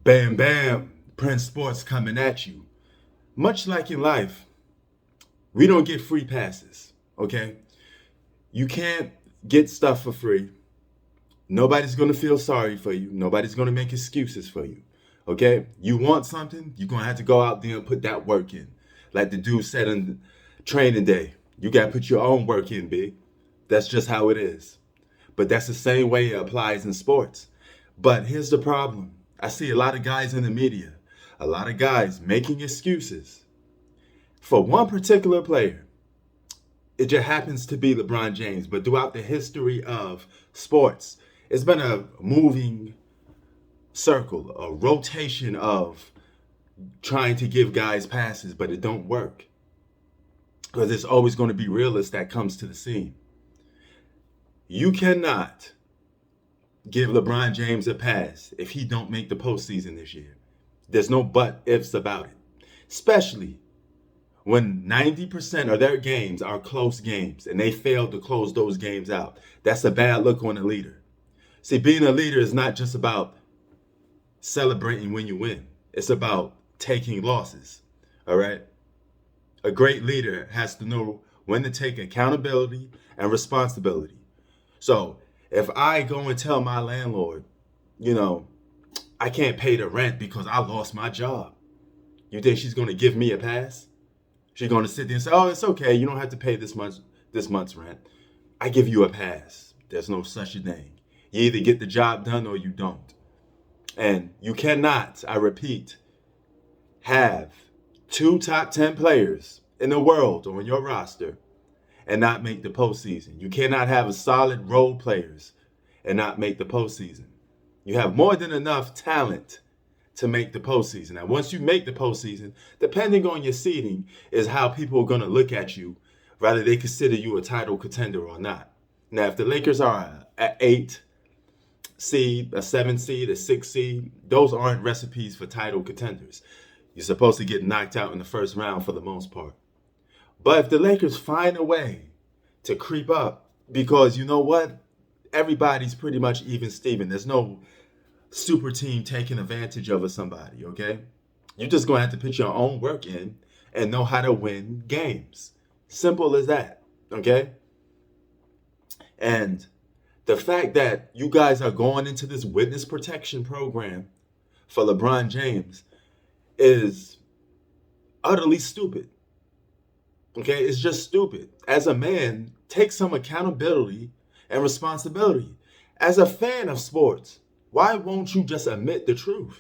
Bam, bam, Prince Sports coming at you. Much like in life, we don't get free passes, okay? You can't get stuff for free. Nobody's gonna feel sorry for you. Nobody's gonna make excuses for you, okay? You want something, you're gonna have to go out there and put that work in. Like the dude said in training day, you gotta put your own work in, big. That's just how it is. But that's the same way it applies in sports. But here's the problem. I see a lot of guys in the media, a lot of guys making excuses for one particular player. It just happens to be LeBron James. But throughout the history of sports, it's been a moving circle, a rotation of trying to give guys passes, but it don't work. Because there's always going to be realists that comes to the scene. You cannot give LeBron James a pass if he don't make the postseason this year. There's no but ifs about it. Especially when 90% of their games are close games and they fail to close those games out. That's a bad look on a leader. See, being a leader is not just about celebrating when you win. It's about taking losses. All right? A great leader has to know when to take accountability and responsibility. So if I go and tell my landlord, I can't pay the rent because I lost my job, you think she's going to give me a pass? She's going to sit there and say, oh, it's okay. You don't have to pay this month's rent. I give you a pass. There's no such a thing. You either get the job done or you don't. And you cannot, I repeat, have two top 10 players in the world on your roster and not make the postseason. You cannot have a solid role players and not make the postseason. You have more than enough talent to make the postseason. Now, once you make the postseason, depending on your seeding, is how people are going to look at you, whether they consider you a title contender or not. Now, if the Lakers are an 8 seed, a 7 seed, a 6 seed, those aren't recipes for title contenders. You're supposed to get knocked out in the first round for the most part. But if the Lakers find a way to creep up, because you know what? Everybody's pretty much even Steven. There's no super team taking advantage of somebody, okay? You're just going to have to put your own work in and know how to win games. Simple as that, okay? And the fact that you guys are going into this witness protection program for LeBron James is utterly stupid. Okay, it's just stupid. As a man, take some accountability and responsibility. As a fan of sports, why won't you just admit the truth?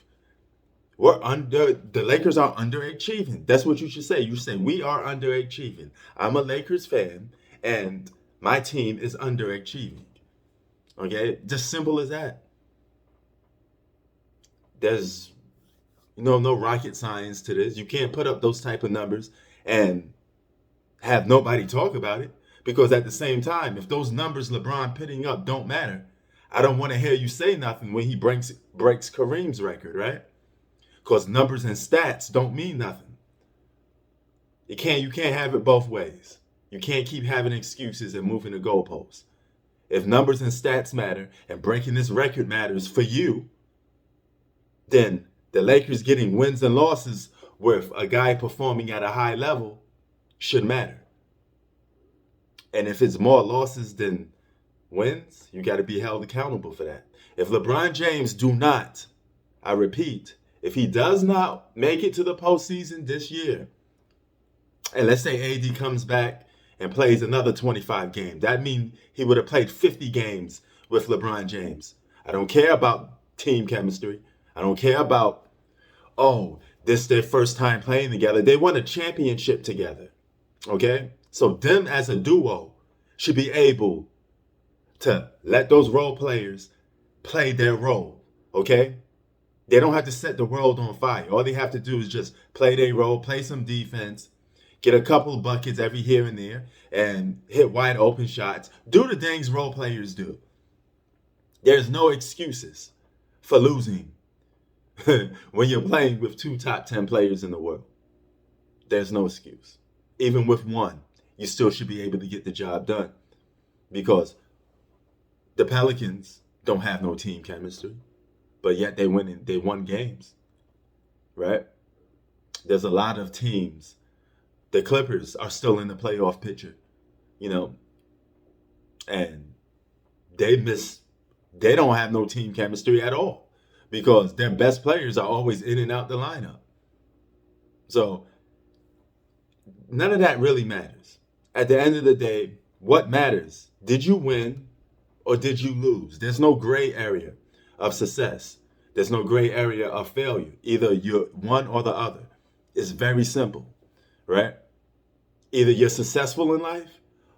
The Lakers are underachieving. That's what you should say. You say, we are underachieving. I'm a Lakers fan, and my team is underachieving. Okay, just simple as that. There's no rocket science to this. You can't put up those type of numbers and have nobody talk about it, because at the same time, if those numbers LeBron putting up don't matter, I don't want to hear you say nothing when he breaks Kareem's record, right? Because numbers and stats don't mean nothing. You can't have it both ways. You can't keep having excuses and moving the goalposts. If numbers and stats matter and breaking this record matters for you, then the Lakers getting wins and losses with a guy performing at a high level should matter. And if it's more losses than wins, you got to be held accountable for that. If LeBron James do not, I repeat, if he does not make it to the postseason this year, and let's say AD comes back and plays another 25 games, that means he would have played 50 games with LeBron James. I don't care about team chemistry. I don't care about, this is their first time playing together. They won a championship together. Okay? So them as a duo should be able to let those role players play their role. Okay? They don't have to set the world on fire. All they have to do is just play their role, play some defense, get a couple of buckets every here and there, and hit wide open shots. Do the things role players do. There's no excuses for losing when you're playing with two top 10 players in the world. There's no excuse. Even with one, you still should be able to get the job done, because the Pelicans don't have no team chemistry. but yet they won games, right? There's a lot of teams. The Clippers are still in the playoff picture, you know, and they miss. They don't have no team chemistry at all because their best players are always in and out the lineup. So none of that really matters. At the end of the day, what matters? Did you win or did you lose? There's no gray area of success. There's no gray area of failure. Either you're one or the other. It's very simple, right? Either you're successful in life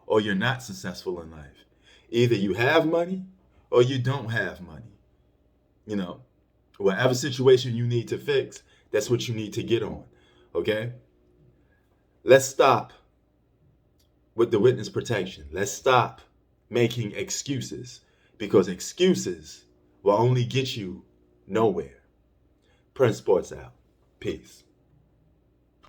or you're not successful in life. Either you have money or you don't have money. You know, whatever situation you need to fix, that's what you need to get on. Okay? Let's stop with the witness protection. Let's stop making excuses because excuses will only get you nowhere. Prince Sports out. Peace.